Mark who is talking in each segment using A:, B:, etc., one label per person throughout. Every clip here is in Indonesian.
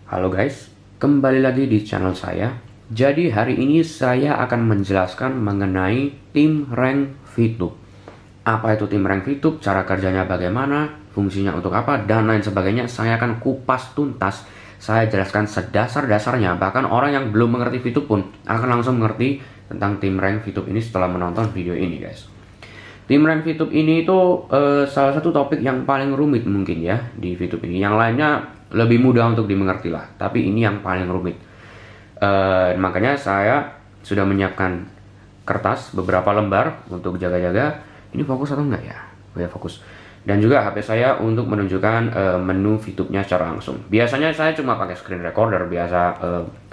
A: Halo guys, kembali lagi di channel saya. Jadi hari ini saya akan menjelaskan mengenai tim rank VTube. Apa itu tim rank VTube, cara kerjanya bagaimana, fungsinya untuk apa, dan lain sebagainya. Saya akan kupas tuntas. Saya jelaskan sedasar-dasarnya. Bahkan orang yang belum mengerti VTube pun akan langsung mengerti tentang tim rank VTube ini setelah menonton video ini guys. Tim rank VTube ini itu salah satu topik yang paling rumit mungkin ya di VTube ini. Yang lainnya lebih mudah untuk dimengerti lah, tapi ini yang paling rumit. Makanya saya sudah menyiapkan kertas beberapa lembar untuk jaga-jaga. Ini fokus atau enggak ya? Oh ya, fokus. Dan juga HP saya untuk menunjukkan menu VTube-nya secara langsung. Biasanya saya cuma pakai screen recorder biasa,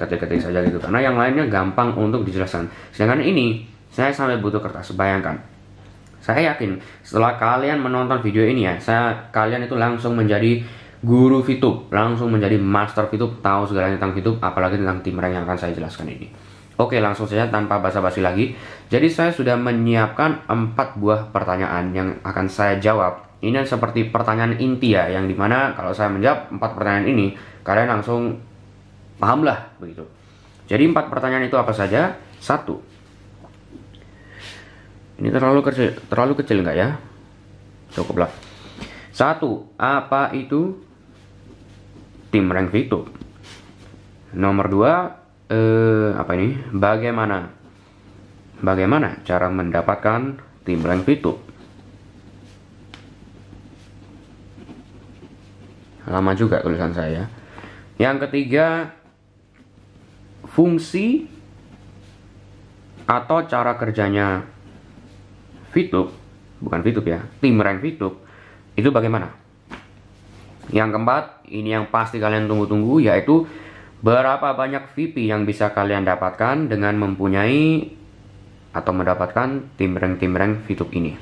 A: ketik-ketik saja gitu, karena yang lainnya gampang untuk dijelaskan. Sedangkan ini saya sampai butuh kertas. Bayangkan, saya yakin setelah kalian menonton video ini ya, kalian itu langsung menjadi guru VTube, langsung menjadi master VTube, tahu segalanya tentang VTube, apalagi tentang tim rank yang akan saya jelaskan ini. Oke, langsung saja tanpa basa-basi lagi. Jadi saya sudah menyiapkan 4 buah pertanyaan yang akan saya jawab. Ini seperti pertanyaan inti ya, yang dimana kalau saya menjawab 4 pertanyaan ini, kalian langsung paham lah begitu. Jadi 4 pertanyaan itu apa saja? 1. Ini terlalu kecil nggak ya? Cukuplah. 1. Apa itu tim rank VTube? Nomor 2, apa ini? Bagaimana cara mendapatkan tim rank VTube? Lama juga tulisan saya. Yang ketiga, fungsi atau cara kerjanya VTube, bukan VTube ya, tim rank VTube itu bagaimana? Yang keempat, ini yang pasti kalian tunggu-tunggu, yaitu berapa banyak VP yang bisa kalian dapatkan dengan mempunyai atau mendapatkan tim rank VTube ini.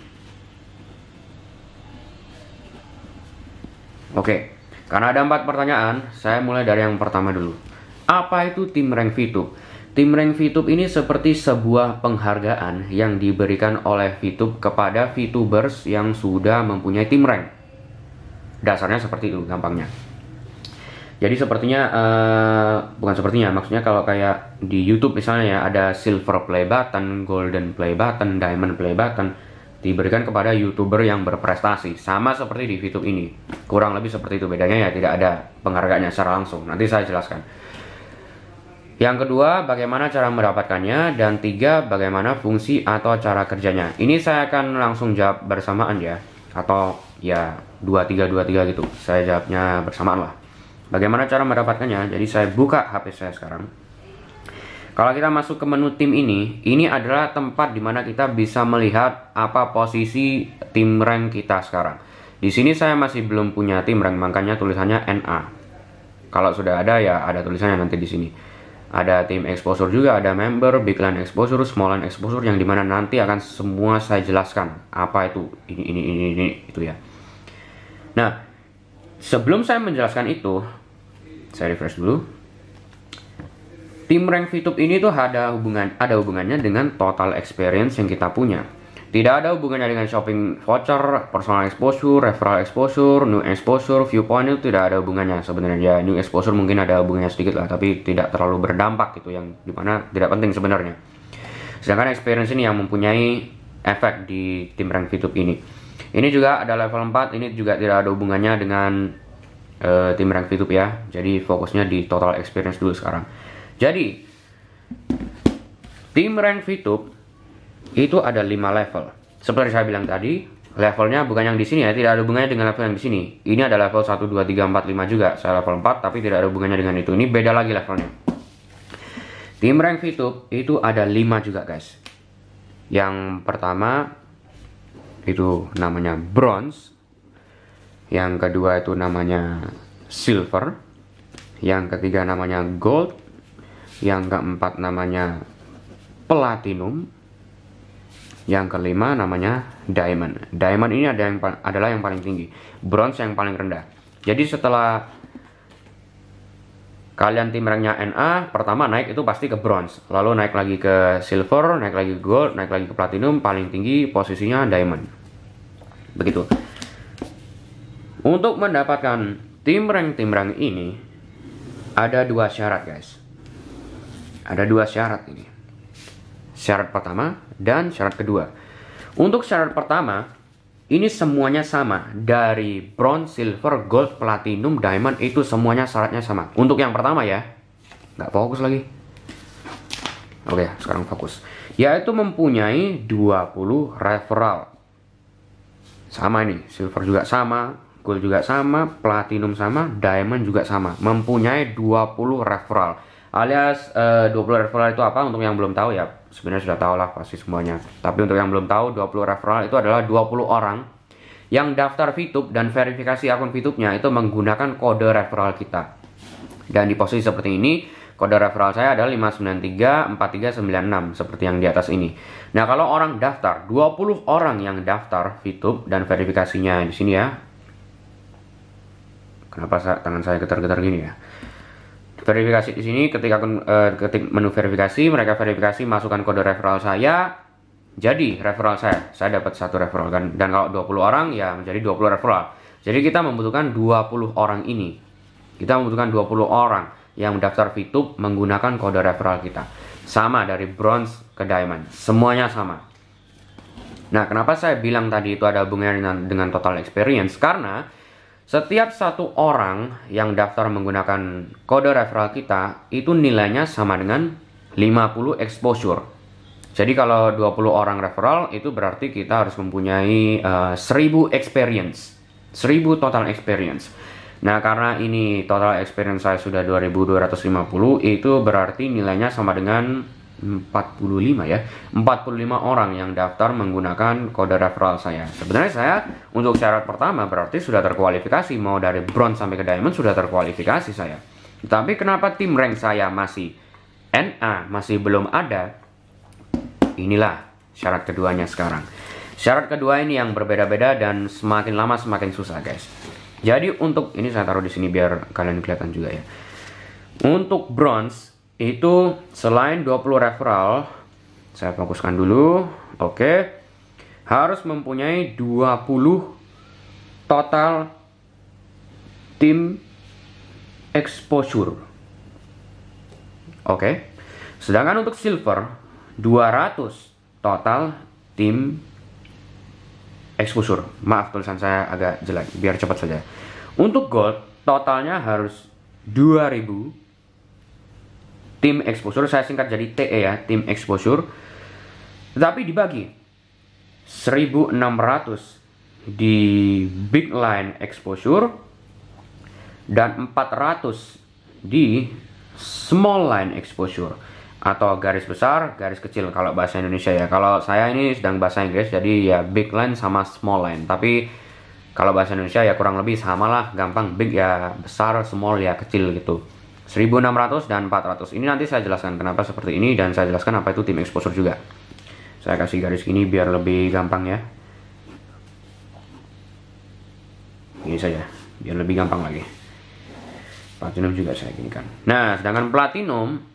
A: Oke, karena ada 4 pertanyaan, saya mulai dari yang pertama dulu. Apa itu tim rank VTube? Tim rank VTube ini seperti sebuah penghargaan yang diberikan oleh VTube kepada VTubers yang sudah mempunyai tim rank. Dasarnya seperti itu gampangnya. Jadi maksudnya kalau kayak di YouTube misalnya ya, ada silver play button, golden play button, diamond play button, diberikan kepada YouTuber yang berprestasi. Sama seperti di VTube ini. Kurang lebih seperti itu, bedanya ya tidak ada penghargaannya secara langsung. Nanti saya jelaskan. Yang kedua, bagaimana cara mendapatkannya, dan 3, bagaimana fungsi atau cara kerjanya. Ini saya akan langsung jawab bersamaan ya, atau ya 2-3 gitu. Saya jawabnya bersamaan lah. Bagaimana cara mendapatkannya? Jadi saya buka HP saya sekarang. Kalau kita masuk ke menu tim ini adalah tempat dimana kita bisa melihat apa posisi tim rank kita sekarang. Di sini saya masih belum punya tim rank, makanya tulisannya NA. Kalau sudah ada ya ada tulisannya nanti di sini. Ada tim exposure juga, ada member, big line exposure, small line exposure, yang dimana nanti akan semua saya jelaskan apa itu ini itu ya. Nah, sebelum saya menjelaskan itu, saya refresh dulu. Tim rank VTube ini tuh ada hubungannya dengan total experience yang kita punya. Tidak ada hubungannya dengan shopping voucher, personal exposure, referral exposure, new exposure, viewpoint, itu tidak ada hubungannya sebenarnya. Ya, new exposure mungkin ada hubungannya sedikit lah, tapi tidak terlalu berdampak gitu, yang dimana tidak penting sebenarnya. Sedangkan experience ini yang mempunyai efek di tim rank VTube ini. Ini juga ada level 4, ini juga tidak ada hubungannya dengan tim rank VTube ya. Jadi fokusnya di total experience dulu sekarang. Jadi tim rank VTube itu ada 5 level. Seperti saya bilang tadi, levelnya bukan yang di sini ya, tidak ada hubungannya dengan level yang di sini. Ini ada level 1, 2, 3, 4, 5 juga. Saya level 4 tapi tidak ada hubungannya dengan itu. Ini beda lagi levelnya. Tim rank VTube itu ada 5 juga guys. Yang pertama itu namanya bronze. Yang kedua itu namanya silver. Yang ketiga namanya gold. Yang keempat namanya platinum. Yang kelima namanya diamond. Diamond ini adalah yang paling tinggi. Bronze yang paling rendah. Jadi setelah kalian tim ranknya NA, pertama naik itu pasti ke bronze. Lalu naik lagi ke silver, naik lagi ke gold, naik lagi ke platinum. Paling tinggi posisinya diamond. Begitu. Untuk mendapatkan tim rank ini, ada dua syarat guys. Ada dua syarat ini. Syarat pertama dan syarat kedua. Untuk syarat pertama, ini semuanya sama. Dari bronze, silver, gold, platinum, diamond, itu semuanya syaratnya sama. Untuk yang pertama ya. Nggak fokus lagi. Oke, sekarang fokus. Yaitu mempunyai 20 referral. Sama ini, silver juga sama, gold juga sama, platinum sama, diamond juga sama. Mempunyai 20 referral. Alias 20 referral itu apa? Untuk yang belum tahu ya, sebenarnya sudah tahu lah pasti semuanya. Tapi untuk yang belum tahu, 20 referral itu adalah 20 orang yang daftar VTube dan verifikasi akun VTube-nya itu menggunakan kode referral kita. Dan di posisi seperti ini, kode referral saya adalah 5934396 seperti yang di atas ini. Nah, kalau orang daftar, 20 orang yang daftar VTube dan verifikasinya di sini ya. Kenapa tangan saya getar-getar gini ya? Verifikasi di sini ketika ketik menu verifikasi, mereka verifikasi masukkan kode referral saya. Jadi referral saya dapat 1 referral kan. Dan kalau 20 orang ya menjadi 20 referral. Jadi kita membutuhkan 20 orang ini. Kita membutuhkan 20 orang yang mendaftar VTube menggunakan kode referral kita. Sama dari bronze ke diamond, semuanya sama. Nah, kenapa saya bilang tadi itu ada hubungannya dengan total experience? Karena setiap 1 orang yang daftar menggunakan kode referral kita itu nilainya sama dengan 50 exposure. Jadi kalau 20 orang referral itu berarti kita harus mempunyai 1000 experience. 1000 total experience. Nah, karena ini total experience saya sudah 2250, itu berarti nilainya sama dengan 45 ya. 45 orang yang daftar menggunakan kode referral saya. Sebenarnya saya untuk syarat pertama berarti sudah terkualifikasi. Mau dari bronze sampai ke diamond sudah terkualifikasi saya. Tapi kenapa tim rank saya masih NA, masih belum ada? Inilah syarat keduanya sekarang. Syarat kedua ini yang berbeda-beda dan semakin lama semakin susah guys. Jadi untuk ini saya taruh di sini biar kalian kelihatan juga ya. Untuk bronze itu selain 20 referral, saya fokuskan dulu. Oke. Harus mempunyai 20 total tim exposure. Oke. Sedangkan untuk silver 200 total tim exposure. Maaf tulisan saya agak jelek, biar cepat saja. Untuk gold totalnya harus 2000 tim exposure, saya singkat jadi TE ya, tim exposure. Tetapi dibagi 1600 di big line exposure dan 400 di small line exposure. Atau garis besar, garis kecil kalau bahasa Indonesia ya. Kalau saya ini sedang bahasa Inggris, jadi ya big line sama small line. Tapi kalau bahasa Indonesia ya kurang lebih sama lah, gampang. Big ya besar, small ya kecil gitu. 1600 dan 400. Ini nanti saya jelaskan kenapa seperti ini dan saya jelaskan apa itu tim exposure juga. Saya kasih garis gini biar lebih gampang ya. Ini saja, biar lebih gampang lagi. Platinum juga saya ginikan. Nah, sedangkan platinum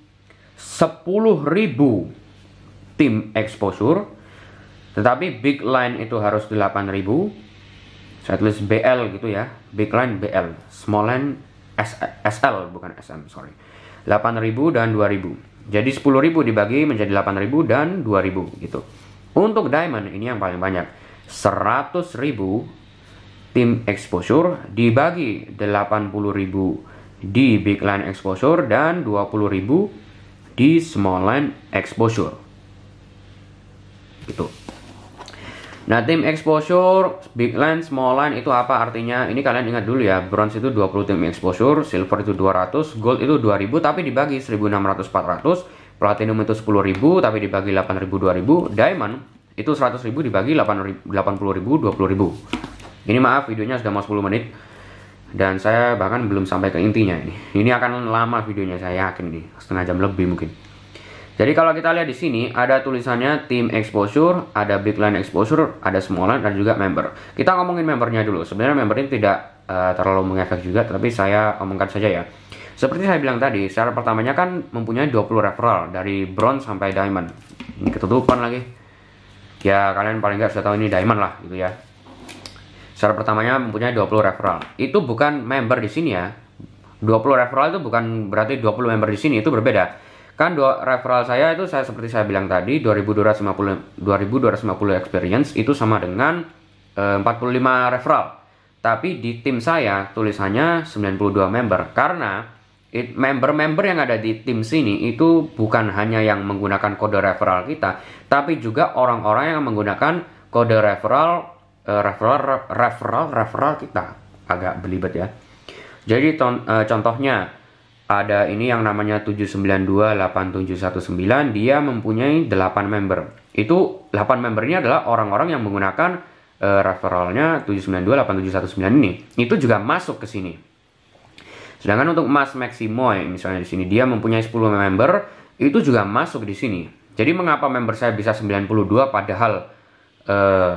A: 10.000 tim exposure, tetapi big line itu harus 8.000. Saya tulis BL gitu ya, big line BL, small line SL bukan SM, sorry. 8.000 dan 2.000. Jadi 10.000 dibagi menjadi 8.000 dan 2.000 gitu. Untuk diamond ini yang paling banyak, 100.000 tim exposure dibagi 80.000 di big line exposure dan 20.000 di small line exposure gitu. Nah, tim exposure, big line, small line itu apa artinya? Ini kalian ingat dulu ya, bronze itu 20 tim exposure, silver itu 200, gold itu 2000 tapi dibagi 1600 400, platinum itu 10.000 tapi dibagi 8000 2000, diamond itu 100.000 dibagi 80.000 20.000. Ini maaf videonya sudah mau 10 menit. Dan saya bahkan belum sampai ke intinya ini. Ini akan lama videonya, saya yakin nih, setengah jam lebih mungkin. Jadi kalau kita lihat di sini ada tulisannya tim exposure, ada big line exposure, ada small line dan juga member. Kita ngomongin membernya dulu. Sebenarnya member ini tidak terlalu mengefek juga, tapi saya omongkan saja ya. Seperti saya bilang tadi, syarat pertamanya kan mempunyai 20 referral dari bronze sampai diamond. Ini ketutupan lagi. Ya kalian paling nggak sudah tahu ini diamond lah gitu ya. Syarat pertamanya mempunyai 20 referral. Itu bukan member di sini ya. 20 referral itu bukan berarti 20 member di sini, itu berbeda. Kan referral saya itu seperti saya bilang tadi 2250 experience itu sama dengan 45 referral. Tapi di tim saya tulisannya 92 member karena member-member yang ada di tim sini itu bukan hanya yang menggunakan kode referral kita, tapi juga orang-orang yang menggunakan kode referral kita. Agak belibet ya. Jadi contohnya ada ini yang namanya 7928719, dia mempunyai 8 member. Itu 8 member ini adalah orang-orang yang menggunakan referralnya 7928719 ini. Itu juga masuk ke sini. Sedangkan untuk Mas Maximoy misalnya di sini dia mempunyai 10 member, itu juga masuk di sini. Jadi mengapa member saya bisa 92 padahal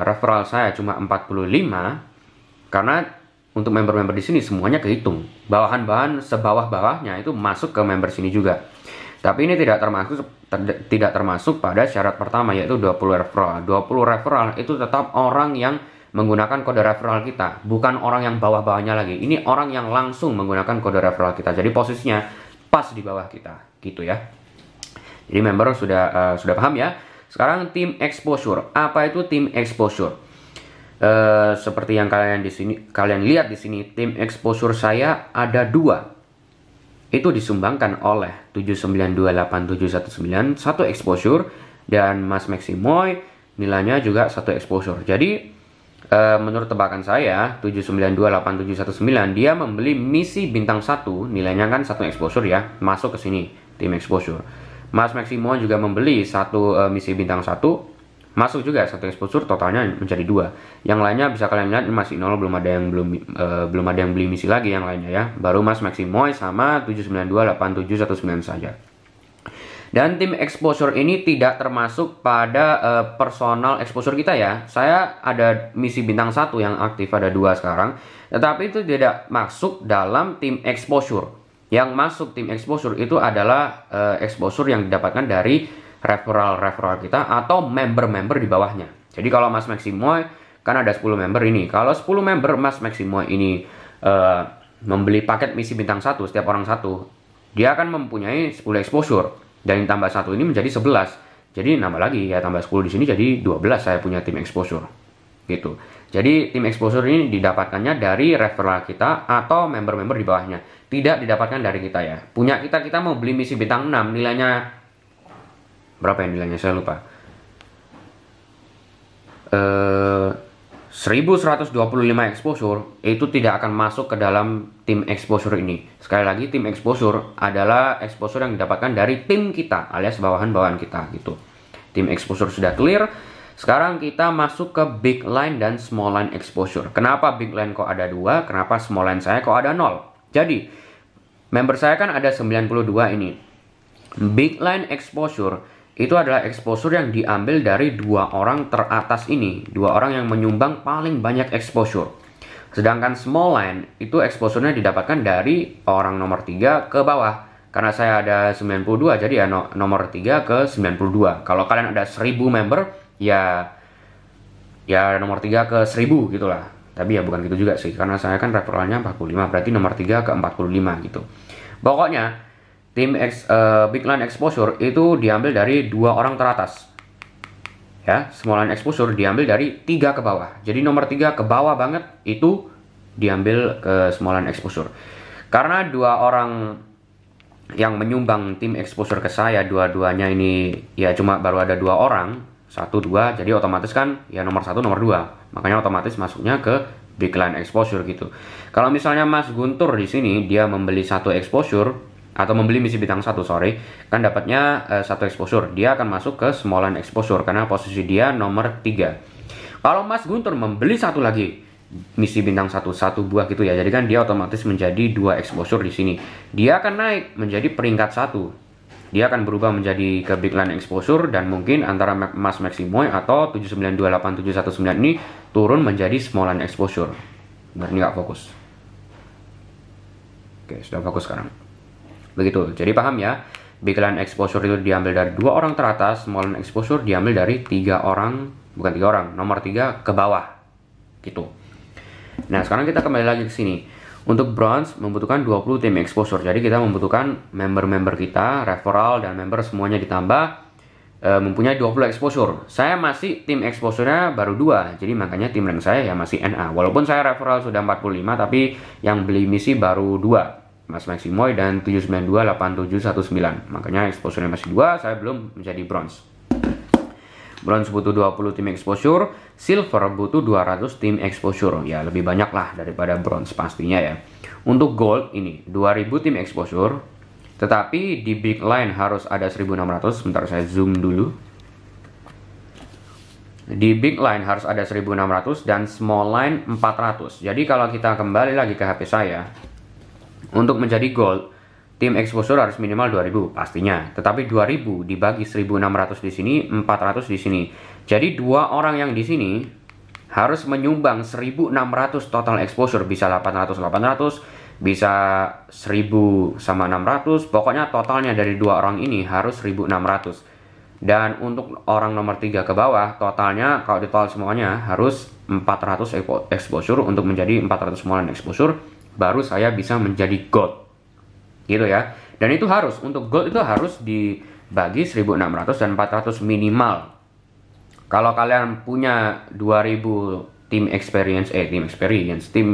A: referral saya cuma 45? Karena untuk member-member di sini semuanya kehitung. Bawahan-bawahan sebawah-bawahnya itu masuk ke member sini juga. Tapi ini tidak termasuk pada syarat pertama, yaitu 20 referral. 20 referral itu tetap orang yang menggunakan kode referral kita, bukan orang yang bawah-bawahnya lagi. Ini orang yang langsung menggunakan kode referral kita. Jadi posisinya pas di bawah kita, gitu ya. Jadi member sudah paham ya. Sekarang tim exposure. Apa itu tim exposure? Seperti yang kalian lihat di sini, tim exposure saya ada 2. Itu disumbangkan oleh 7928719 satu exposure, dan Mas Maximoy nilainya juga satu exposure. Jadi menurut tebakan saya 7928719 dia membeli misi bintang 1, nilainya kan satu exposure ya, masuk ke sini tim exposure. Mas Maximoy juga membeli satu misi bintang 1, masuk juga satu exposure, totalnya menjadi 2. Yang lainnya bisa kalian lihat masih 0, belum ada yang beli misi lagi yang lainnya ya. Baru Mas Maximoy sama 7928719 saja. Dan tim exposure ini tidak termasuk pada personal exposure kita ya. Saya ada misi bintang 1 yang aktif, ada 2 sekarang. Tetapi itu tidak masuk dalam tim exposure. Yang masuk tim exposure itu adalah exposure yang didapatkan dari referral kita atau member-member di bawahnya. Jadi kalau Mas Maximoy kan ada 10 member ini. Kalau 10 member Mas Maximoy ini membeli paket misi bintang 1, setiap orang 1, dia akan mempunyai 10 exposure. Dan tambah 1 ini menjadi 11. Jadi nambah lagi ya, tambah 10 di sini jadi 12 saya punya tim exposure. Gitu. Jadi tim exposure ini didapatkannya dari referral kita atau member-member di bawahnya. Tidak didapatkan dari kita ya. Punya kita mau beli misi bintang 6, nilainya berapa ya nilainya? Saya lupa. 1125 exposure itu tidak akan masuk ke dalam tim exposure ini. Sekali lagi, tim exposure adalah exposure yang didapatkan dari tim kita alias bawahan-bawahan kita gitu. Tim exposure sudah clear. Sekarang kita masuk ke big line dan small line exposure. Kenapa big line kok ada 2? Kenapa small line saya kok ada 0? Jadi, member saya kan ada 92 ini. Big line exposure itu adalah exposure yang diambil dari 2 orang teratas ini. 2 orang yang menyumbang paling banyak exposure. Sedangkan small line itu exposure-nya didapatkan dari orang nomor 3 ke bawah. Karena saya ada 92, jadi ya nomor 3 ke 92. Kalau kalian ada 1000 member, ya nomor 3 ke 1000 gitulah. Tapi ya bukan gitu juga sih, karena saya kan referralnya 45, berarti nomor 3 ke 45 gitu. Pokoknya tim big line exposure itu diambil dari 2 orang teratas. Ya, small line exposure diambil dari 3 ke bawah. Jadi nomor 3 ke bawah banget itu diambil ke small line exposure. Karena 2 orang yang menyumbang tim exposure ke saya, dua-duanya ini ya cuma baru ada 2 orang, 1, 2, jadi otomatis kan ya nomor 1, nomor 2. Makanya otomatis masuknya ke big line exposure gitu. Kalau misalnya Mas Guntur di sini dia membeli 1 exposure atau membeli misi bintang 1, kan dapatnya 1 exposure. Dia akan masuk ke small line exposure karena posisi dia nomor 3. Kalau Mas Guntur membeli 1 lagi misi bintang 1 buah gitu ya. Jadi kan dia otomatis menjadi 2 exposure di sini. Dia akan naik menjadi peringkat 1. Dia akan berubah menjadi ke big line exposure dan mungkin antara Mas Maximoy atau 7928719 ini turun menjadi small line exposure. Benar, ini nggak fokus. Oke, sudah fokus sekarang. Begitu, jadi paham ya, big line exposure itu diambil dari 2 orang teratas, small line exposure diambil dari 3 orang, bukan 3 orang, nomor 3 ke bawah gitu. Nah sekarang kita kembali lagi ke sini. Untuk bronze membutuhkan 20 tim exposure. Jadi kita membutuhkan member-member kita, referral dan member semuanya ditambah mempunyai 20 exposure. Saya masih tim exposure-nya baru 2. Jadi makanya tim rank saya ya masih NA. Walaupun saya referral sudah 45, tapi yang beli misi baru 2. Mas Maximoy dan 7928719. Makanya exposure-nya masih 2, saya belum menjadi bronze. Bronze butuh 20 tim exposure, silver butuh 200 tim exposure. Ya, lebih banyak lah daripada bronze pastinya ya. Untuk gold ini 2000 tim exposure, tetapi di big line harus ada 1600. Sebentar saya zoom dulu. Di big line harus ada 1600 dan small line 400. Jadi kalau kita kembali lagi ke HP saya, untuk menjadi gold, tim exposure harus minimal 2000 pastinya. Tetapi 2000 dibagi 1600 di sini, 400 di sini. Jadi dua orang yang di sini harus menyumbang 1600 total exposure. Bisa 800, bisa 1000 sama 600. Pokoknya totalnya dari dua orang ini harus 1600. Dan untuk orang nomor 3 ke bawah, totalnya kalau ditotal semuanya harus 400 exposure untuk menjadi 400 semalan exposure. Baru saya bisa menjadi gold. Gitu ya. Dan itu harus, untuk gold itu harus dibagi 1600 dan 400 minimal. Kalau kalian punya 2000 tim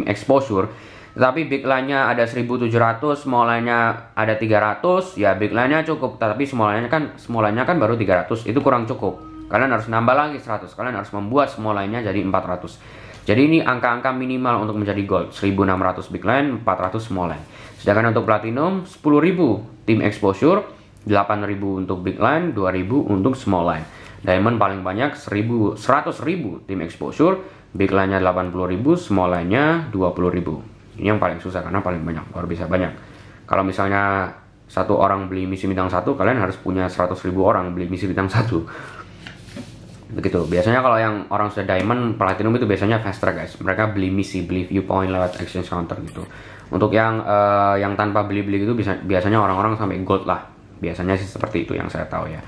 A: exposure, tapi big line-nya ada 1700, small line-nya ada 300, ya big line-nya cukup, tapi small line-nya kan baru 300, itu kurang cukup. Kalian harus nambah lagi 100, kalian harus membuat small line-nya jadi 400. Jadi ini angka-angka minimal untuk menjadi gold, 1600 big line, 400 small line. Sedangkan untuk platinum 10.000 tim exposure, 8.000 untuk big line, 2.000 untuk small line. Diamond paling banyak 100.000 tim exposure, big line-nya 80.000, small line-nya 20.000. Ini yang paling susah karena paling banyak, luar biasa banyak. Kalau misalnya satu orang beli misi bintang 1, kalian harus punya 100.000 orang beli misi bintang 1. Begitu. Biasanya kalau yang orang sudah diamond, platinum itu biasanya fast track guys. Mereka beli misi, beli viewpoint lewat exchange counter gitu. Untuk yang tanpa beli-beli itu biasanya orang-orang sampai gold lah. Biasanya sih seperti itu yang saya tahu ya.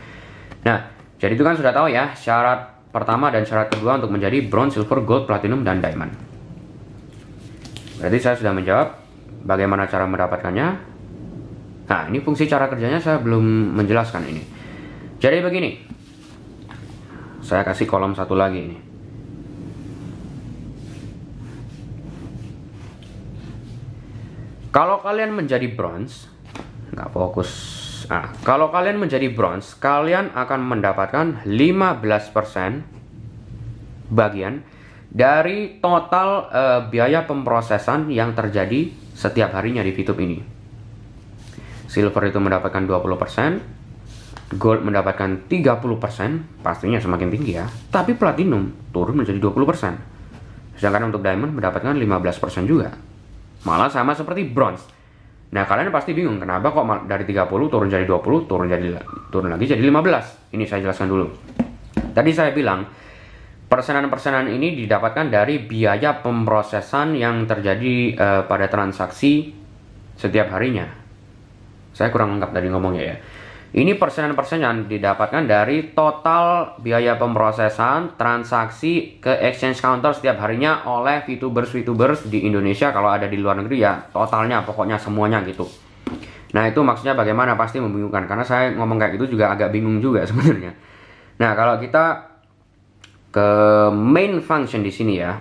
A: Nah, jadi itu kan sudah tahu ya syarat pertama dan syarat kedua untuk menjadi bronze, silver, gold, platinum, dan diamond. Berarti saya sudah menjawab bagaimana cara mendapatkannya. Nah, ini fungsi cara kerjanya saya belum menjelaskan ini. Jadi begini. Saya kasih kolom satu lagi ini. Kalau kalian menjadi bronze, nggak fokus. Kalau kalian menjadi bronze, kalian akan mendapatkan 15% bagian dari total biaya pemrosesan yang terjadi setiap harinya di VTube ini. Silver itu mendapatkan 20%. Gold mendapatkan 30%, pastinya semakin tinggi ya. Tapi platinum turun menjadi 20%. Sedangkan untuk diamond mendapatkan 15% juga. Malah sama seperti bronze. Nah, kalian pasti bingung kenapa kok dari 30 turun jadi 20, turun lagi jadi 15. Ini saya jelaskan dulu. Tadi saya bilang persenan-persenan ini didapatkan dari biaya pemrosesan yang terjadi pada transaksi setiap harinya. Saya kurang lengkap tadi ngomongnya ya. Ini persenan-persenan didapatkan dari total biaya pemrosesan transaksi ke exchange counter setiap harinya oleh VTubers di Indonesia. Kalau ada di luar negeri ya totalnya, pokoknya semuanya gitu. Nah, itu maksudnya bagaimana, pasti membingungkan. Karena saya ngomong kayak gitu juga agak bingung juga sebenarnya. Nah, kalau kita ke main function di sini ya,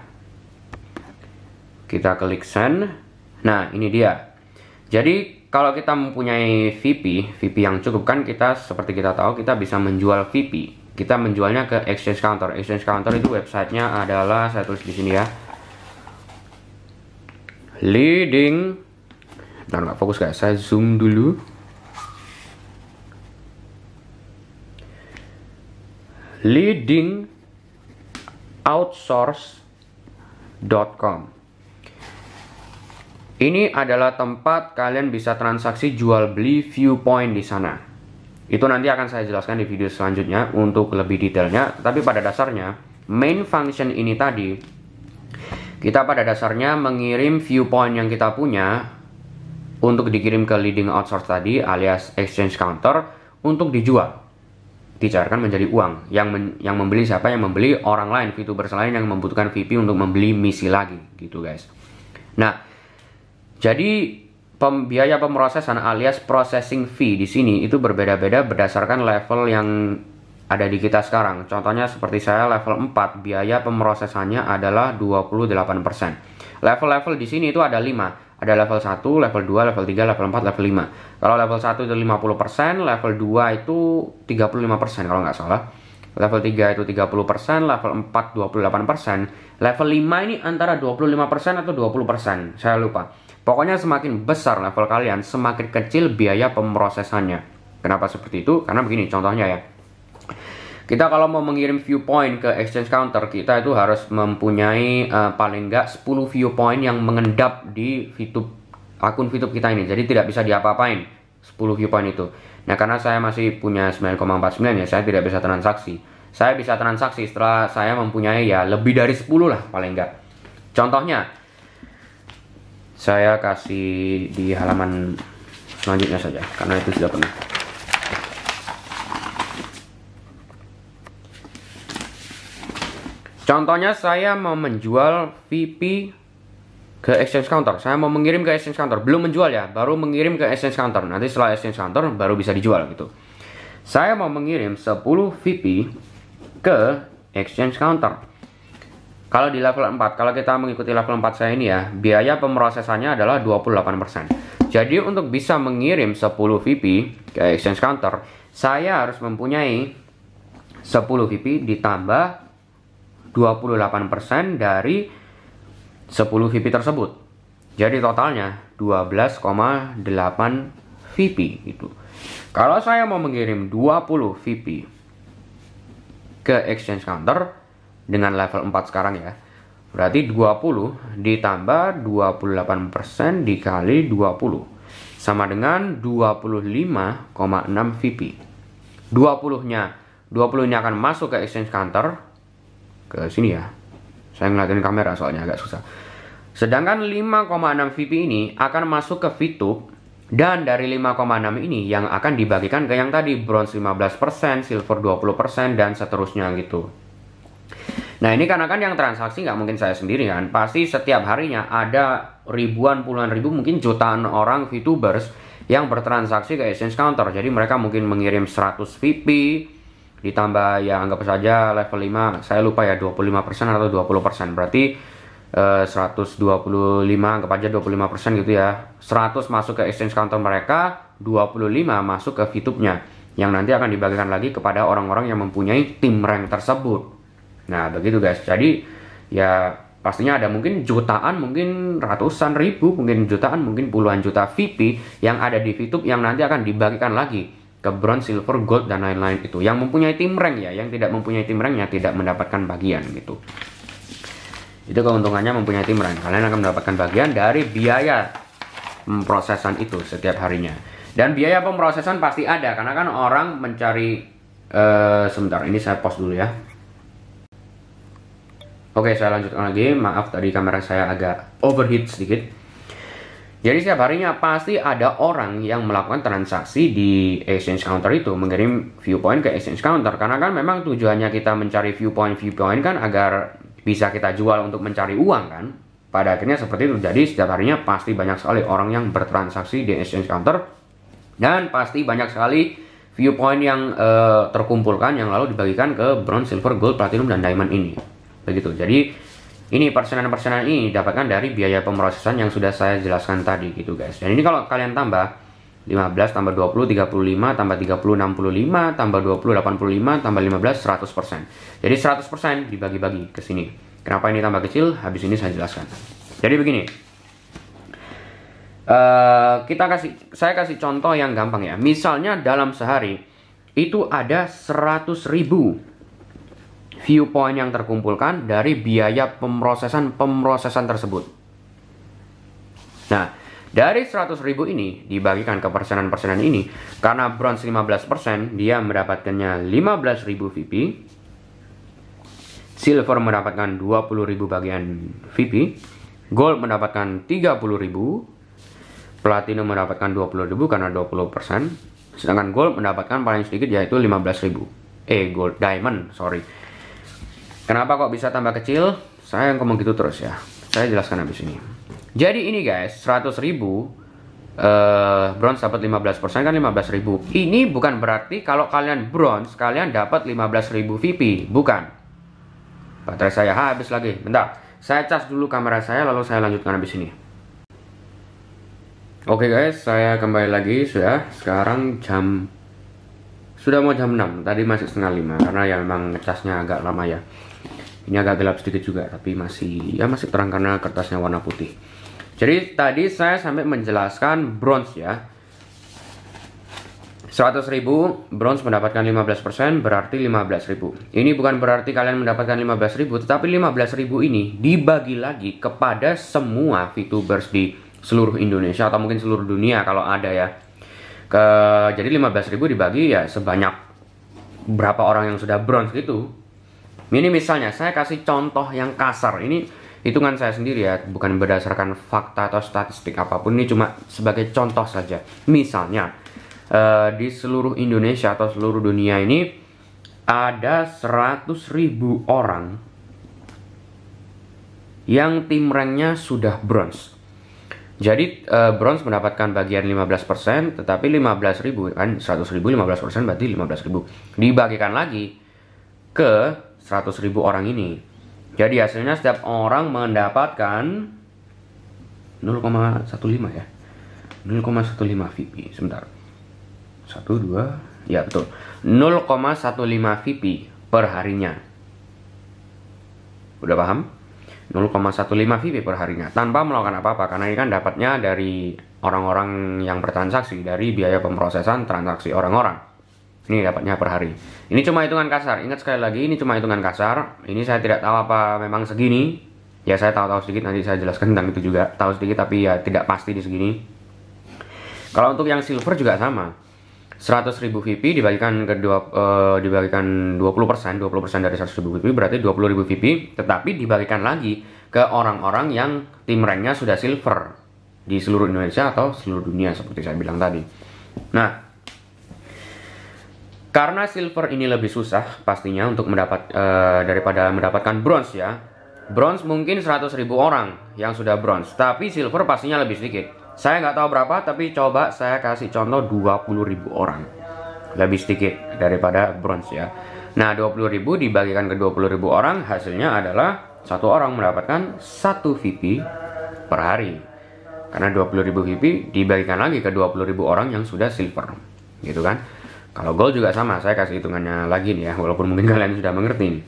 A: kita klik send. Nah, ini dia. Jadi kalau kita mempunyai VP yang cukup kan, kita seperti kita tahu kita bisa menjual VP. Kita menjualnya ke exchange counter. Exchange counter itu websitenya adalah, saya tulis di sini ya, leading. Nah, nggak fokus guys, saya zoom dulu. Leading outsource.com. Ini adalah tempat kalian bisa transaksi jual beli viewpoint di sana. Itu nanti akan saya jelaskan di video selanjutnya untuk lebih detailnya. Tapi pada dasarnya main function ini tadi, kita pada dasarnya mengirim viewpoint yang kita punya untuk dikirim ke leading outsource tadi alias exchange counter untuk dijual, dicairkan menjadi uang. Yang membeli siapa? Yang membeli orang lain, VTubers lain yang membutuhkan VP untuk membeli misi lagi gitu guys. Nah, Jadi biaya pemrosesan alias processing fee di sini itu berbeda-beda berdasarkan level yang ada di kita sekarang. Contohnya seperti saya level 4, biaya pemrosesannya adalah 28%. Level-level di sini itu ada 5. Ada level 1, level 2, level 3, level 4, level 5. Kalau level 1 itu 50%, level 2 itu 35% kalau nggak salah. Level 3 itu 30%, level 4 28%. Level 5 ini antara 25% atau 20%, saya lupa. Pokoknya semakin besar level kalian, semakin kecil biaya pemrosesannya. Kenapa seperti itu? Karena begini contohnya ya. Kita kalau mau mengirim viewpoint ke exchange counter, kita itu harus mempunyai paling nggak 10 viewpoint yang mengendap di akun VTube kita ini. Jadi tidak bisa diapa-apain 10 viewpoint itu. Nah, karena saya masih punya 9,49 ya, saya tidak bisa transaksi. Saya bisa transaksi setelah saya mempunyai ya lebih dari 10 lah paling nggak. Contohnya, saya kasih di halaman selanjutnya saja, karena itu sudah penuh. Contohnya saya mau menjual VP ke exchange counter. Saya mau mengirim ke exchange counter. Belum menjual ya, baru mengirim ke exchange counter. Nanti setelah exchange counter baru bisa dijual gitu. Saya mau mengirim 10 VP ke exchange counter. Kalau di level 4, kalau kita mengikuti level 4 saya ini ya, biaya pemrosesannya adalah 28%. Jadi untuk bisa mengirim 10 VP ke exchange counter, saya harus mempunyai 10 VP ditambah 28% dari 10 VP tersebut. Jadi totalnya 12,8 VP gitu. Kalau saya mau mengirim 20 VP ke exchange counter dengan level 4 sekarang ya, berarti 20 ditambah 28% dikali 20 sama dengan 25,6 VP. 20 ini akan masuk ke exchange counter ke sini ya. Saya ngeliatin kamera soalnya agak susah. Sedangkan 5,6 VP ini akan masuk ke VTube, dan dari 5,6 ini yang akan dibagikan ke yang tadi, bronze 15%, silver 20%, dan seterusnya gitu. Nah, ini karena kan yang transaksi nggak mungkin saya sendiri kan. Pasti setiap harinya ada ribuan, puluhan ribu, mungkin jutaan orang VTubers yang bertransaksi ke exchange counter. Jadi mereka mungkin mengirim 100 VP, ditambah ya anggap saja level 5, saya lupa ya 25% atau 20%. Berarti 125, anggap aja 25% gitu ya. 100 masuk ke exchange counter mereka, 25 masuk ke VTube-nya, yang nanti akan dibagikan lagi kepada orang-orang yang mempunyai tim rank tersebut. Nah, begitu guys. Jadi ya pastinya ada mungkin jutaan, mungkin ratusan ribu, mungkin jutaan, mungkin puluhan juta VP yang ada di VTube yang nanti akan dibagikan lagi ke bronze, silver, gold, dan lain-lain itu. Yang mempunyai tim rank ya, yang tidak mempunyai tim rank ya tidak mendapatkan bagian gitu. Itu keuntungannya mempunyai tim rank. Kalian akan mendapatkan bagian dari biaya pemrosesan itu setiap harinya. Dan biaya pemrosesan pasti ada, karena kan orang mencari sebentar, ini saya pause dulu ya. Oke, saya lanjutkan lagi. Maaf tadi kamera saya agak overheat sedikit. Jadi setiap harinya pasti ada orang yang melakukan transaksi di exchange counter itu, mengirim viewpoint ke exchange counter. Karena kan memang tujuannya kita mencari viewpoint kan agar bisa kita jual untuk mencari uang kan. Pada akhirnya seperti itu. Jadi setiap harinya pasti banyak sekali orang yang bertransaksi di exchange counter. Dan pasti banyak sekali viewpoint yang terkumpulkan yang lalu dibagikan ke bronze, silver, gold, platinum, dan diamond ini. Begitu. Jadi ini persenan-persenan ini didapatkan dari biaya pemrosesan yang sudah saya jelaskan tadi gitu guys. Dan ini kalau kalian tambah 15 tambah 20 35 tambah 30 65 tambah 20 85 tambah 15 100%. Jadi 100% dibagi-bagi ke sini. Kenapa ini tambah kecil? Habis ini saya jelaskan. Jadi begini. Saya kasih contoh yang gampang ya. Misalnya dalam sehari itu ada 100.000 viewpoint yang terkumpulkan dari biaya pemrosesan tersebut. Nah, dari 100.000 ini dibagikan ke persenan-persenan ini, karena bronze 15%, dia mendapatkannya 15.000 VP, silver mendapatkan 20.000 bagian VP, gold mendapatkan 30.000, platinum mendapatkan 20.000 karena 20%, sedangkan gold mendapatkan paling sedikit yaitu 15.000. Diamond, sorry. Kenapa kok bisa tambah kecil? Saya ngomong gitu terus ya. saya jelaskan habis ini. Jadi ini guys, 100.000 bronze dapat 15%, kan 15.000. Ini bukan berarti kalau kalian bronze kalian dapat 15.000 VP, bukan. Baterai saya habis lagi. Bentar, saya cas dulu kamera saya lalu saya lanjutkan habis ini. Oke guys, saya kembali lagi. Sekarang sudah mau jam 6. Tadi masih setengah 5 karena ya memang ngecasnya agak lama ya. Ini agak gelap sedikit juga, tapi masih terang karena kertasnya warna putih. Jadi tadi saya sampai menjelaskan bronze ya. 100.000 bronze mendapatkan 15%, berarti 15.000. Ini bukan berarti kalian mendapatkan 15.000, tetapi 15.000 ini dibagi lagi kepada semua VTubers di seluruh Indonesia atau mungkin seluruh dunia kalau ada ya. Jadi 15.000 dibagi ya sebanyak berapa orang yang sudah bronze gitu. Ini misalnya saya kasih contoh yang kasar. Ini hitungan saya sendiri ya, bukan berdasarkan fakta atau statistik apapun. Ini cuma sebagai contoh saja. Misalnya di seluruh Indonesia atau seluruh dunia ini ada 100.000 orang yang tim ranknya sudah bronze. Jadi bronze mendapatkan bagian 15%, tetapi 15.000 kan 100.000 15% berarti 15.000 dibagikan lagi ke 100.000 orang ini. Jadi hasilnya setiap orang mendapatkan 0,15 ya. 0,15 VP. Sebentar. 1 2 ya betul. 0,15 VP per harinya. Udah paham? 0,15 VP per harinya tanpa melakukan apa-apa, karena ini kan dapatnya dari orang-orang yang bertransaksi, dari biaya pemrosesan transaksi orang-orang. Ini dapatnya per hari. Ini cuma hitungan kasar. Ingat sekali lagi, ini cuma hitungan kasar. Ini saya tidak tahu apa memang segini. Ya saya tahu sedikit, nanti saya jelaskan tentang itu juga. Tahu sedikit tapi ya tidak pasti di segini. Kalau untuk yang silver juga sama. 100.000 VP dibagikan ke dibagikan 20%, 20% dari 100.000 VP berarti 20.000 VP, tetapi dibagikan lagi ke orang-orang yang tim ranknya sudah silver di seluruh Indonesia atau seluruh dunia seperti saya bilang tadi. Nah, karena silver ini lebih susah pastinya untuk daripada mendapatkan bronze ya. Bronze mungkin 100.000 orang yang sudah bronze, tapi silver pastinya lebih sedikit. Saya nggak tahu berapa, tapi coba saya kasih contoh 20.000 orang. Lebih sedikit daripada bronze ya. Nah, 20.000 dibagikan ke 20.000 orang, hasilnya adalah satu orang mendapatkan 1 VP per hari. Karena 20.000 VP dibagikan lagi ke 20.000 orang yang sudah silver. Gitu kan? Kalau gold juga sama, saya kasih hitungannya lagi nih ya, walaupun mungkin kalian sudah mengerti nih.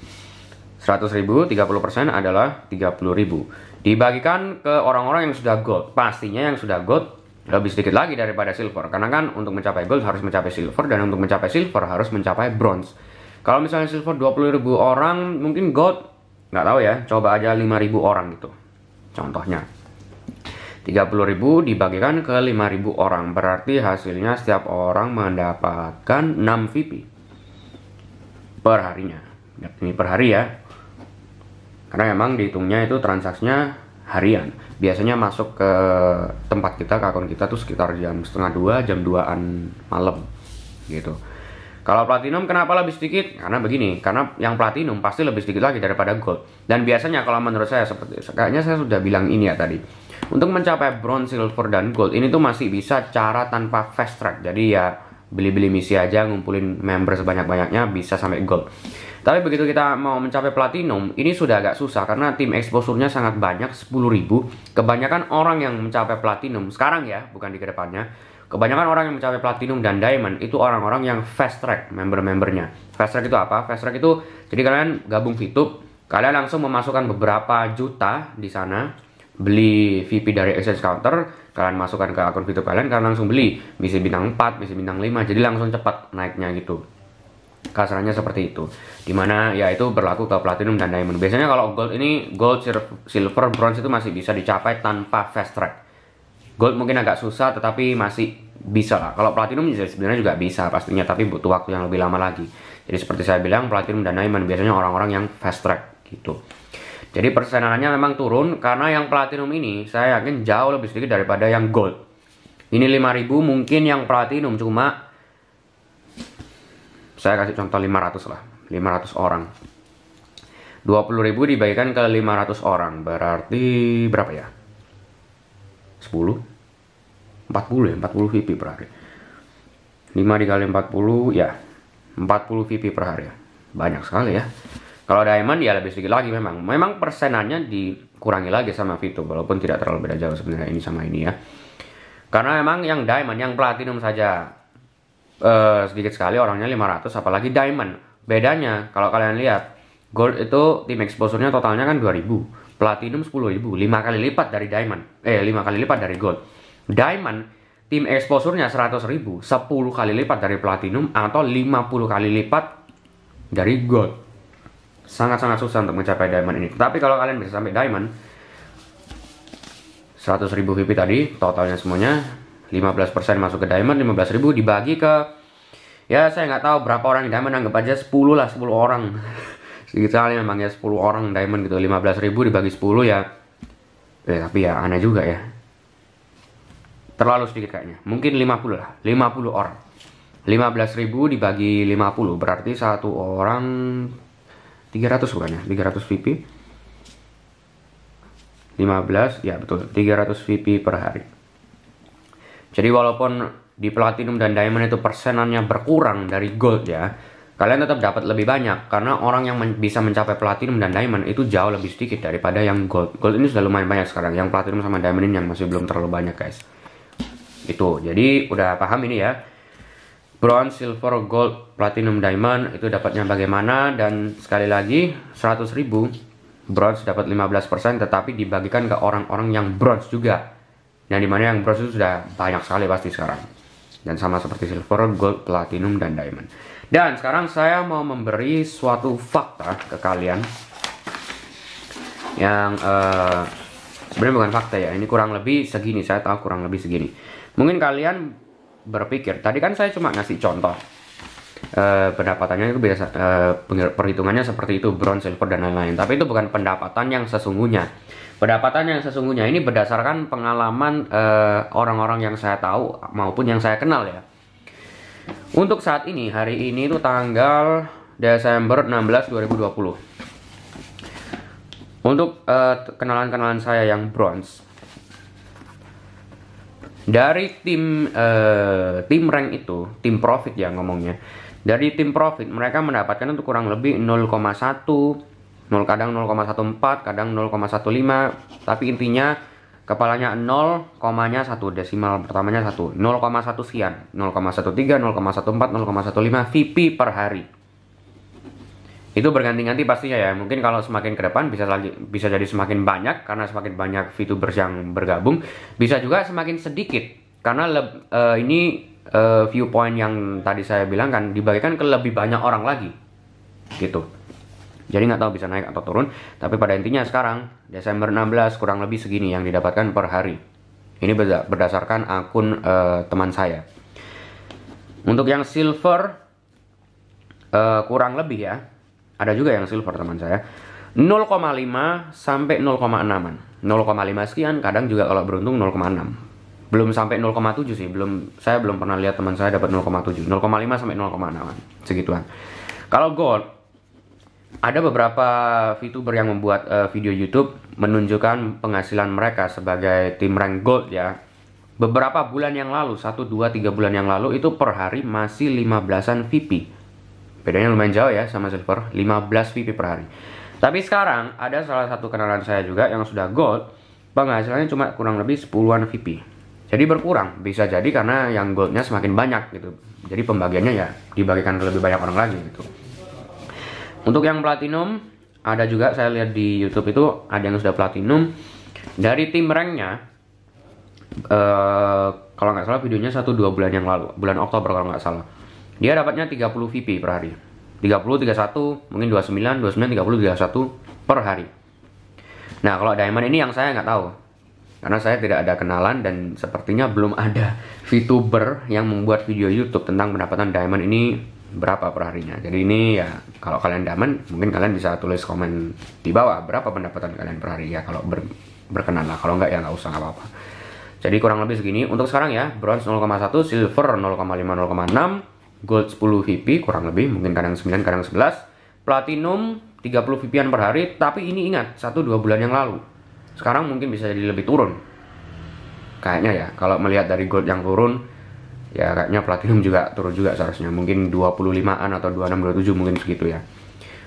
A: 100.000, 30% adalah 30.000. Dibagikan ke orang-orang yang sudah gold. Pastinya yang sudah gold lebih sedikit lagi daripada silver. Karena kan untuk mencapai gold harus mencapai silver, dan untuk mencapai silver harus mencapai bronze. Kalau misalnya silver 20.000 orang, mungkin gold, nggak tahu ya, coba aja 5.000 orang gitu. Contohnya. 30.000 dibagikan ke 5.000 orang, berarti hasilnya setiap orang mendapatkan 6 VP per harinya. Ini per hari ya, karena memang dihitungnya itu transaksinya harian. Biasanya masuk ke tempat kita, ke akun kita tuh sekitar jam setengah 2, jam 2an malam gitu. Kalau platinum kenapa lebih sedikit? Karena begini, karena yang platinum pasti lebih sedikit lagi daripada gold. Dan biasanya kalau menurut saya kayaknya saya sudah bilang ini ya tadi. Untuk mencapai bronze, silver, dan gold ini tuh masih bisa cara tanpa fast track. Jadi ya beli-beli misi aja, ngumpulin member sebanyak-banyaknya bisa sampai gold. Tapi begitu kita mau mencapai platinum, ini sudah agak susah karena tim exposure-nya sangat banyak, 10.000. Kebanyakan orang yang mencapai platinum sekarang ya, bukan di kedepannya. Kebanyakan orang yang mencapai platinum dan diamond itu orang-orang yang fast track member-membernya. Fast track itu apa? Fast track itu jadi kalian gabung VTube, kalian langsung memasukkan beberapa juta di sana, beli VP dari exchange counter, kalian masukkan ke akun VTube kalian langsung beli misi bintang 4, misi bintang 5, jadi langsung cepat naiknya gitu. Kasarannya seperti itu. Dimana ya itu berlaku ke platinum dan diamond. Biasanya kalau gold ini, gold, silver, bronze itu masih bisa dicapai tanpa fast track. Gold mungkin agak susah tetapi masih bisa lah. Kalau platinum sebenarnya juga bisa pastinya, tapi butuh waktu yang lebih lama lagi. Jadi seperti saya bilang, platinum dan diamond biasanya orang-orang yang fast track gitu. Jadi persenannya memang turun karena yang platinum ini saya yakin jauh lebih sedikit daripada yang gold. Ini 5.000, mungkin yang platinum cuma, saya kasih contoh 500 lah, 500 orang. 20.000 dibagikan ke 500 orang, berarti berapa ya? 10? 40 ya, 40 VP per hari. 5 dikali 40 ya 40 VP per hari. Banyak sekali ya. Kalau diamond ya lebih sedikit lagi memang. Memang persenannya dikurangi lagi sama VTube, walaupun tidak terlalu beda jauh sebenarnya ini sama ini ya. Karena memang yang diamond, yang platinum saja sedikit sekali orangnya 500, apalagi diamond. Bedanya kalau kalian lihat, gold itu tim exposure-nya totalnya kan 2000, platinum 10.000, 5 kali lipat dari diamond. 5 kali lipat dari gold. Diamond tim exposure-nya 100.000, 10 kali lipat dari platinum atau 50 kali lipat dari gold. Sangat-sangat susah untuk mencapai diamond ini. Tapi kalau kalian bisa sampai diamond 100.000 VP tadi, totalnya semuanya 15% masuk ke diamond, 15.000 dibagi ke, ya saya nggak tahu berapa orang di diamond, anggap aja 10 lah, 10 orang. Sedikit sekali memang ya, 10 orang diamond gitu, 15.000 dibagi 10 ya. Tapi ya aneh juga ya. Terlalu sedikit kayaknya. Mungkin 50 lah, 50 orang. 15.000 dibagi 50 berarti satu orang 300 bukannya? 300 VP. 15, ya betul, 300 VP per hari. Jadi walaupun di platinum dan diamond itu persenannya berkurang dari gold ya, kalian tetap dapat lebih banyak karena orang yang bisa mencapai platinum dan diamond itu jauh lebih sedikit daripada yang gold. Gold ini sudah lumayan banyak sekarang. Yang platinum sama diamond ini yang masih belum terlalu banyak guys. Itu. Jadi udah paham ini ya. Bronze, silver, gold, platinum, diamond itu dapatnya bagaimana, dan sekali lagi 100.000 bronze dapat 15%, tetapi dibagikan ke orang-orang yang bronze juga. Yang dimana yang bronze itu sudah banyak sekali pasti sekarang. Dan sama seperti silver, gold, platinum, dan diamond. Dan sekarang saya mau memberi suatu fakta ke kalian. Yang sebenarnya bukan fakta ya, ini kurang lebih segini, saya tahu kurang lebih segini. Mungkin kalian berpikir, tadi kan saya cuma ngasih contoh. Pendapatannya itu biasa, perhitungannya seperti itu, bronze, silver, dan lain-lain. Tapi itu bukan pendapatan yang sesungguhnya. Pendapatan yang sesungguhnya ini berdasarkan pengalaman orang-orang yang saya tahu maupun yang saya kenal ya. Untuk saat ini, hari ini itu tanggal Desember 16, 2020. Untuk kenalan-kenalan saya yang bronze, dari tim rank itu, tim profit ya ngomongnya. Dari tim profit mereka mendapatkan untuk kurang lebih 0,1, kadang 0,14, kadang 0,15, tapi intinya kepalanya 0, komanya 1, desimal pertamanya 1, 0,1 sekian, 0,13, 0,14, 0,15 VP per hari. Itu berganti-ganti pastinya ya. Mungkin kalau semakin ke depan bisa jadi semakin banyak karena semakin banyak VTubers yang bergabung. Bisa juga semakin sedikit karena ini viewpoint yang tadi saya bilang kan dibagikan ke lebih banyak orang lagi gitu. Jadi nggak tahu bisa naik atau turun, tapi pada intinya sekarang Desember 16 kurang lebih segini yang didapatkan per hari. Ini berdasarkan akun teman saya. Untuk yang silver kurang lebih ya, ada juga yang silver teman saya 0,5 sampai 0,6an, 0,5 sekian, kadang juga kalau beruntung 0,6. Belum sampai 0,7 sih, saya belum pernah lihat teman saya dapat 0,7, 0,5 sampai 0,6 segituan. Kalau gold, ada beberapa VTuber yang membuat video YouTube menunjukkan penghasilan mereka sebagai tim rank gold ya. Beberapa bulan yang lalu, 1, 2, 3 bulan yang lalu itu per hari masih 15an VP. Bedanya lumayan jauh ya sama silver, 15 VP per hari. Tapi sekarang ada salah satu kenalan saya juga yang sudah gold, penghasilannya cuma kurang lebih 10an VP. Jadi berkurang, bisa jadi karena yang goldnya semakin banyak gitu. Jadi pembagiannya ya dibagikan ke lebih banyak orang lagi gitu. Untuk yang platinum, ada juga saya lihat di YouTube itu ada yang sudah platinum. Dari tim ranknya, kalau nggak salah videonya 1-2 bulan yang lalu, bulan Oktober kalau nggak salah. Dia dapatnya 30 VP per hari. 30, 31, mungkin 29, 29, 30, 31 per hari. Nah kalau diamond ini yang saya nggak tahu. Karena saya tidak ada kenalan dan sepertinya belum ada VTuber yang membuat video YouTube tentang pendapatan diamond ini berapa per harinya. Jadi ini ya kalau kalian diamond mungkin kalian bisa tulis komen di bawah berapa pendapatan kalian per hari ya kalau berkenan lah. Kalau enggak ya nggak usah, nggak apa-apa. Jadi kurang lebih segini untuk sekarang ya. Bronze 0,1, silver 0,5, 0,6, gold 10 VP kurang lebih, mungkin kadang 9 kadang 11, platinum 30 VPN per hari, tapi ini ingat 1-2 bulan yang lalu. Sekarang mungkin bisa jadi lebih turun. Kayaknya ya, kalau melihat dari gold yang turun, ya kayaknya platinum juga turun juga seharusnya. Mungkin 25-an atau 26, 27 mungkin segitu ya.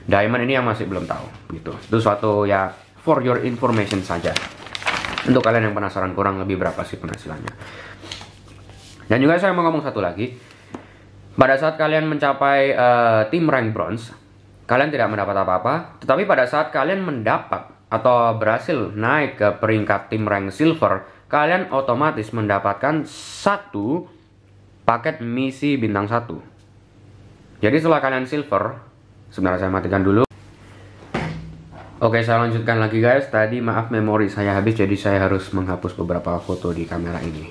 A: Diamond ini yang masih belum tahu gitu. Itu suatu ya for your information saja. Untuk kalian yang penasaran kurang lebih berapa sih penghasilannya. Dan juga saya mau ngomong satu lagi. Pada saat kalian mencapai tim rank bronze, kalian tidak mendapat apa-apa. Tetapi pada saat kalian mendapat atau berhasil naik ke peringkat tim rank silver, kalian otomatis mendapatkan satu paket misi bintang 1. Jadi setelah kalian silver, sebentar saya matikan dulu. Oke, saya lanjutkan lagi guys. Tadi maaf memori saya habis, jadi saya harus menghapus beberapa foto di kamera ini.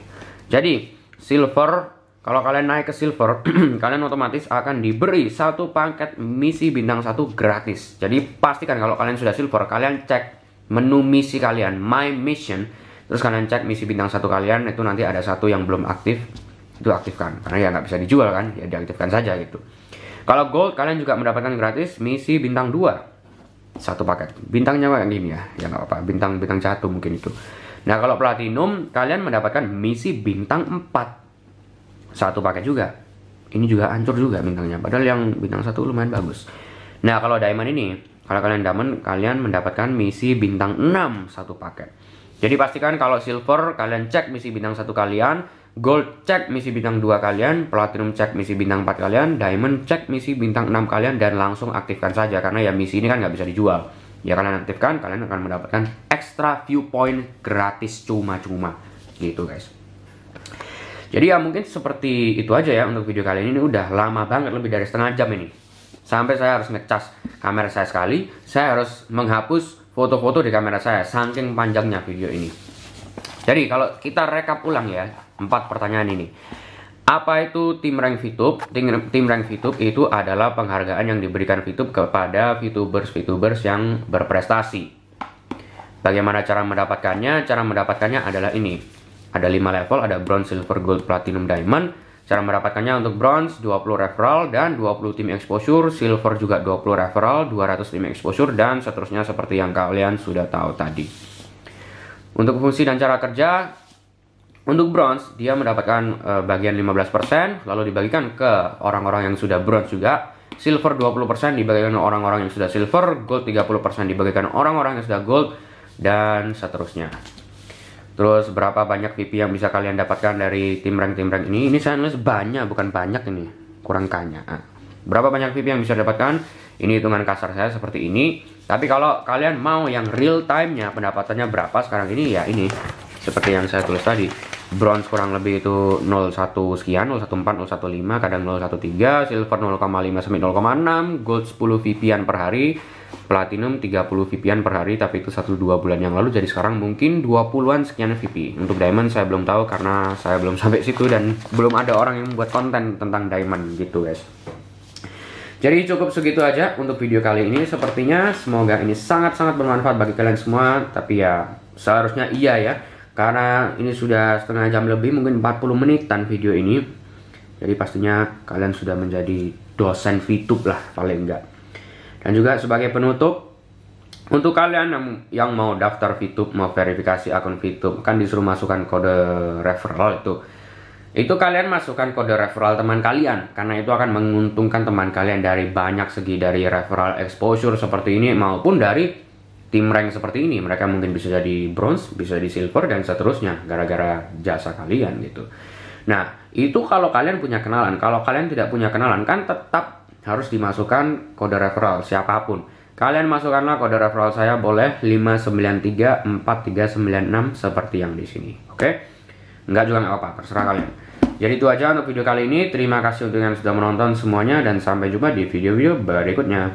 A: Jadi silver, kalau kalian naik ke silver, kalian otomatis akan diberi satu paket misi bintang 1 gratis. Jadi pastikan kalau kalian sudah silver, kalian cek menu misi kalian, my mission, terus kalian cek misi bintang 1 kalian, itu nanti ada satu yang belum aktif, itu aktifkan. Karena ya nggak bisa dijual kan, ya diaktifkan saja gitu. Kalau gold, kalian juga mendapatkan gratis misi bintang 2, satu paket. Bintangnya kayak gini ya nggak apa-apa, bintang 1 mungkin itu. Nah kalau platinum, kalian mendapatkan misi bintang 4, satu paket juga. Ini juga hancur juga bintangnya, padahal yang bintang 1 lumayan bagus. Nah kalau diamond ini, kalau kalian diamond, kalian mendapatkan misi bintang 6 satu paket. Jadi pastikan kalau silver, kalian cek misi bintang 1 kalian, gold cek misi bintang 2 kalian, platinum cek misi bintang 4 kalian, diamond cek misi bintang 6 kalian, dan langsung aktifkan saja. Karena ya misi ini kan nggak bisa dijual. Ya kalian aktifkan, kalian akan mendapatkan extra viewpoint gratis cuma-cuma gitu guys. Jadi ya mungkin seperti itu aja ya untuk video kali ini. Ini udah lama banget, lebih dari setengah jam ini. Sampai saya harus ngecas kamera saya sekali. Saya harus menghapus foto-foto di kamera saya, saking panjangnya video ini. Jadi kalau kita rekap ulang ya, 4 pertanyaan ini. Apa itu tim rank VTube? Tim rank VTube itu adalah penghargaan yang diberikan VTube kepada VTubers yang berprestasi. Bagaimana cara mendapatkannya? Cara mendapatkannya adalah ini. Ada 5 level, ada bronze, silver, gold, platinum, diamond. Cara mendapatkannya untuk bronze 20 referral dan 20 tim exposure, silver juga 20 referral, 200 tim exposure, dan seterusnya seperti yang kalian sudah tahu tadi. Untuk fungsi dan cara kerja, untuk bronze dia mendapatkan bagian 15%, lalu dibagikan ke orang-orang yang sudah bronze juga. Silver 20% dibagikan ke orang-orang yang sudah silver, gold 30% dibagikan orang-orang yang sudah gold, dan seterusnya. Terus berapa banyak VP yang bisa kalian dapatkan dari tim rank ini? Ini saya nulis banyak, bukan banyak ini, kurang kanya. Berapa banyak VP yang bisa dapatkan? Ini hitungan kasar saya seperti ini. Tapi kalau kalian mau yang real time-nya pendapatannya berapa sekarang ini, ya ini seperti yang saya tulis tadi. Bronze kurang lebih itu 01 sekian, 014, 015, kadang 013, silver 0,5 sampai 0,6, gold 10 VP-an per hari, platinum 30 VP-an per hari, tapi itu 1-2 bulan yang lalu, jadi sekarang mungkin 20-an sekian VP. Untuk diamond saya belum tahu karena saya belum sampai situ dan belum ada orang yang membuat konten tentang diamond gitu guys. Jadi cukup segitu aja untuk video kali ini. Sepertinya semoga ini sangat-sangat bermanfaat bagi kalian semua. Tapi ya seharusnya iya ya, karena ini sudah setengah jam lebih, mungkin 40 menitan video ini. Jadi pastinya kalian sudah menjadi dosen VTube lah paling enggak. Dan juga sebagai penutup, untuk kalian yang mau daftar VTube, mau verifikasi akun VTube, kan disuruh masukkan kode referral itu. Itu kalian masukkan kode referral teman kalian, karena itu akan menguntungkan teman kalian dari banyak segi, dari referral exposure seperti ini maupun dari tim rank seperti ini. Mereka mungkin bisa jadi bronze, bisa jadi silver, dan seterusnya gara-gara jasa kalian gitu. Nah, itu kalau kalian punya kenalan. Kalau kalian tidak punya kenalan, kan tetap harus dimasukkan kode referral siapapun. Kalian masukkanlah kode referral saya, boleh 5934396 seperti yang di sini. Oke? Enggak juga nggak apa-apa, terserah kalian. Jadi itu aja untuk video kali ini. Terima kasih untuk yang sudah menonton semuanya, dan sampai jumpa di video-video berikutnya.